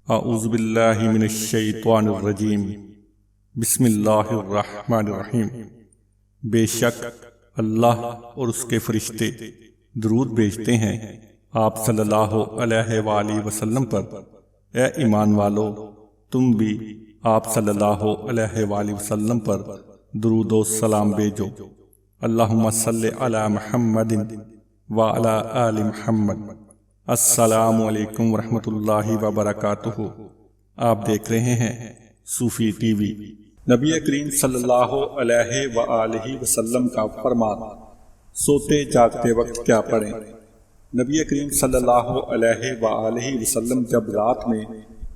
اعوذ باللہ من الشیطان الرجیم بسم اللہ الرحمن الرحیم۔ بے شک اللہ اور اس کے فرشتے درود بھیجتے ہیں آپ صلی اللہ علیہ وآلہ وسلم پر۔ اے ایمان والو، تم بھی آپ صلی اللہ علیہ وآلہ وسلم پر درود و سلام بھیجو۔ اللہم صلی علی محمد وعلی آل محمد۔ السلام علیکم ورحمۃ اللہ وبرکاتہ۔ آپ دیکھ رہے ہیں صوفی ٹی وی۔ نبی کریم صلی اللہ علیہ وآلہ وسلم کا فرمان، سوتے جاگتے وقت کیا پڑھیں؟ نبی کریم صلی اللہ علیہ وآلہ وسلم جب رات میں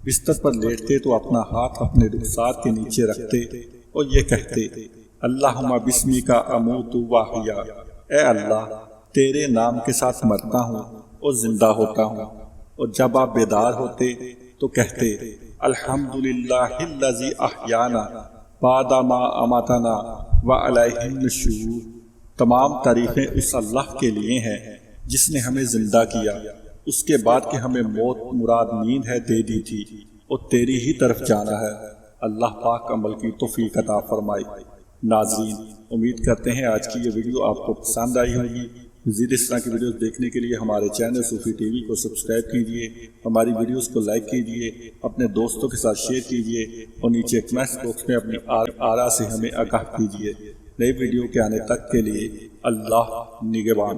بستر پر لیٹتے تو اپنا ہاتھ اپنے رخسار کے نیچے رکھتے اور یہ کہتے، اللہم بسمک اموت واحیا، اے اللہ تیرے نام کے ساتھ مرتا ہوں اور زندہ ہوتا ہوں۔ اور جب آپ بیدار ہوتے تو کہتے، الحمدللہ الذی احیانا بعد ما اماتنا والیہ النشور، تمام تعریفیں اس اللہ کے لیے ہیں جس نے ہمیں زندہ کیا، اس کے بعد کہ ہمیں موت مراد نیند ہے دے دی تھی اور تیری ہی طرف جانا ہے۔ اللہ پاک عمل کی توفیق عطا فرمائے۔ ناظرین، امید کرتے ہیں آج کی یہ ویڈیو آپ کو پسند آئی ہوگی۔ مزید اس طرح کی ویڈیوز دیکھنے کے لیے ہمارے چینل صوفی ٹی وی کو سبسکرائب کیجیے، ہماری ویڈیوز کو لائک کیجیے، اپنے دوستوں کے ساتھ شیئر کیجیے اور نیچے کمنٹس باکس میں اپنی آراء سے ہمیں آگاہ کیجیے۔ نئی ویڈیو کے آنے تک کے لیے اللہ نگہبان۔